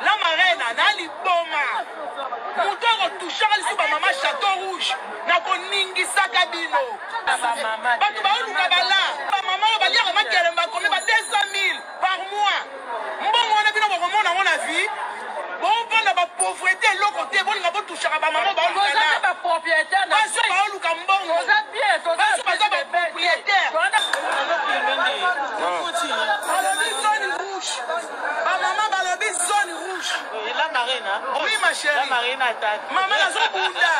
La marraine, Nali Boma. Moutoro touchant sur ma maman Château Rouge. Nako Ningi Sakabino. Batu Baoulou Kabala. Ma maman va lire ma gueule, m'a commis 200 000 par mois. Mbongo on a vu nos romans dans mon avis. Bon, on a ma pauvreté, l'autre côté, bon, on a touché à ma maman. Vous êtes ma propriétaire. Pas Baoulou Kambongo. Vous êtes bien, vous êtes ma propriétaire. Ma maman va le zone rouge. La marine, hein? Oui, ma chérie. La marine attaque. Maman a son bouddha.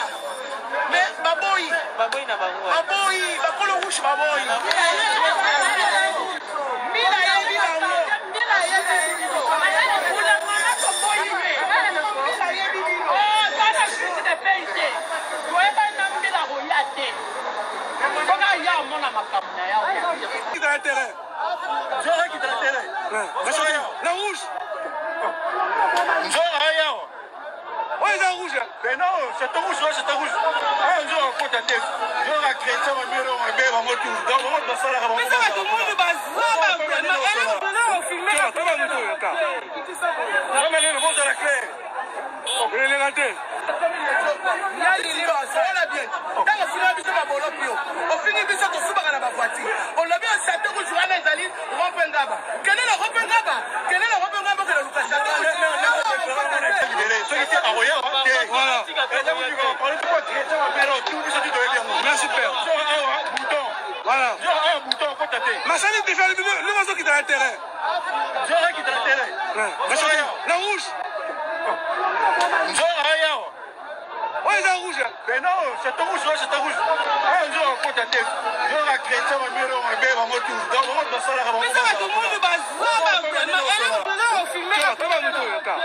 Mais baboy. Baboy n'a pas voix. Baboy, bakolo rouge baboy. Mila yebi bango. Mila yebi bango. Oula mama baboy. Mila yebi bango. Oh, ça la chute de paye. Toi pas nambi la royate. Koka ya mona makamna ya. Qui t'a intérêt? J'aurais qui t'a intérêt. La rouge. Oui, c'est rouge. Mais non, c'est rouge, c'est rouge. Un jour, on compte à tête. Je vais créer ça, on va faire un moto. Donc, on va faire la remontée. Mais ça va tout le monde va se filmer. Ça va nous tout, d'accord. On va aller le monde de la clé. On va aller la tête. On finit de ça, on se barre à la voiture. On l'a vu à Château Rouge, on a Zali, Rompengaba. Quel est le Rompengaba? Quel est le Rompengaba que le Château Rouge? Voilà. Merci père. Voilà. Massani te fait le morceau qui t'a intérêt. La rouge. Oui, c'est rouge. Mais non, c'est rouge, c'est rouge. Un jour, on compte à tête. Je vais créer ça, on va faire un moto. Donc, on va faire la remontée. Mais ça va tout le monde va se filmer. Ça va nous tout, d'accord.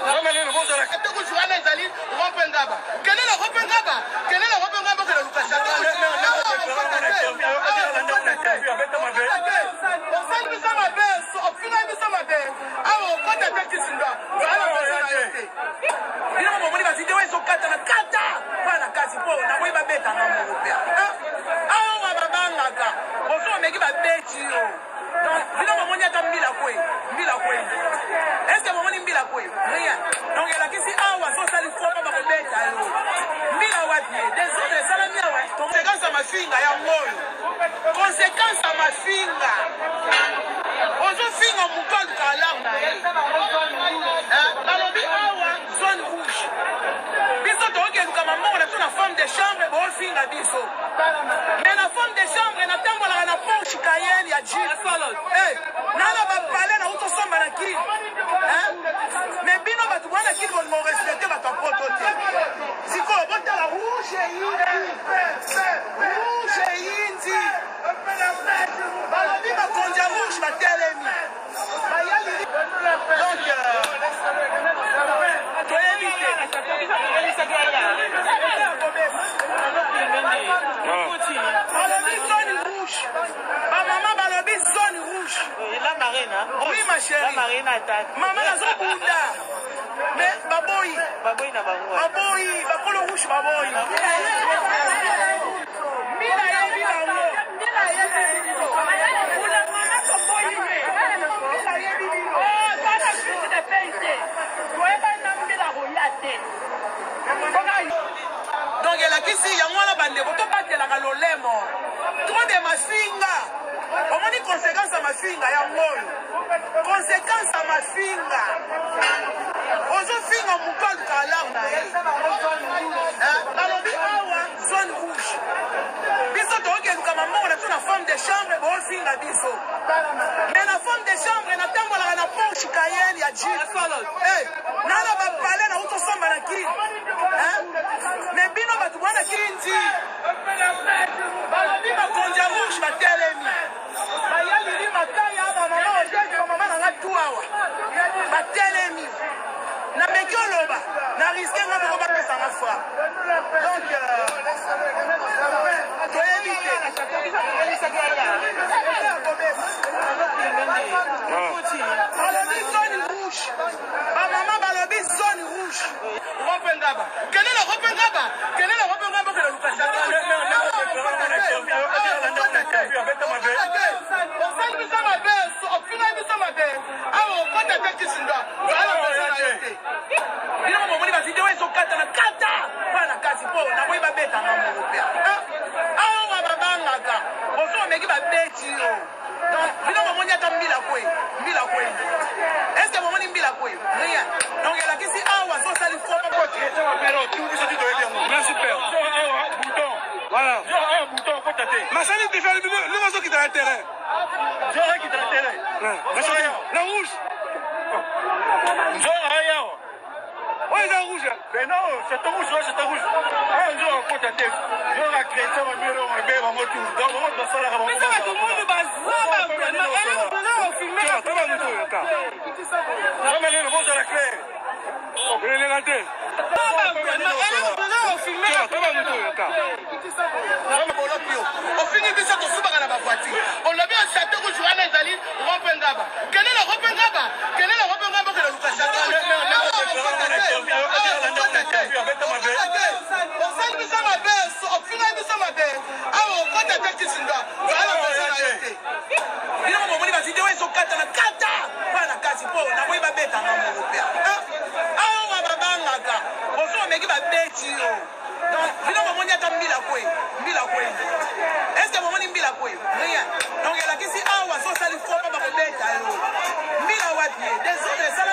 On va aller le monde de la clé. Quel est le Rompengaba? Quel est le Rompengaba que le Château Rouge? Est-ce que maman mbila kwe? Rien. Donc il a qui si awa so sali faut pas ba beta yo. Mbila wapi? Des autres salami awa. Conséquence à ma finga ya moyo. Conséquence à ma finga. Ozo finga mukal kala. Balobi awa zone rouge. Biso to ke luka maman on a toute la femme de chambre bo finga biso. Mais la femme de chambre na tambola na Porsche Cayenne ya Jeep. Eh, nana ba parler na uto somba na ki. Mais bino batu wana ki bon mo respecter ba ton prototype. Siko bota la rouge indi. Balobi ba konja rouge ba telemi. Ba yali. Donc to éviter. La marine, hein? Oui, ma chérie. La marine attaque. Maman a son bouddha. Mais baboy. Baboy n'a pas voix. Baboy, bakolo rouge baboy. Mila yebi bango. Mila yebi bango. Oula mama baboy. Mila yebi bango. Oh, ça la chute de paye. Toi pas nambi la royate. Donc elle a qui si ya mwana bande ko to batela ka lolemo. Trop de masinga. Comment dit conséquence à ma finga ya moyo? Conséquence à ma finga. Ozo finga mukal kala na ye. Balobi awa zone rouge. Biso to ke luka maman on a toute la femme de chambre bo finga biso. Mais la femme de chambre na tambola na Porsche Cayenne ya Jeep. Eh, nana ba parler na uto somba na ki. Mais bino batu wana ki ndi. Balobi ba konja rouge ba telemi. Bayali makaya ba mama ojeje ba mama na tuawa. Ba telemi. Na mekoloba, na risque nga ba ba pesa nga fra. Donc to éviter. ngaba kenela rope ngaba kela lukasa osali biso mabe ofinga biso mabe awa okota te kisinga bino momoni baside oyo ezokata na kata mpa na kasi mpo nakoyi babetanga mopea awa babangaka oso omeki babeti yo bino momoni ata mbila kwei eske momoni mbila kwei ria donc elakisi awa sosali foma merci père bouton voilà bouton kota te masali te faire le maso qui dans le terrain nzora qui dans le terrain la rouge nzora yawa ouais la rouge mais non c'est rouge nzora kota te nzora créer mamero mabe bango tout donc bango basala ka bango ofini biso tosubaka na bavoitire olobi chateau rouge wana ezali rope ngaba kelela rope ngaba okela lukasa osali biso mabe ofinga biso mabe awa okota te kisinga bino momoni baside oyo ezokata na kata mpa na kasi mpo nakoyi babetanga mopea awa babangaka oso omeki babeti yo donc bino momoni ata mbila kwei eske momoni mbila kwei ria donc elakisi awa sosali foma bakobeta yo mbila wapi ye des autres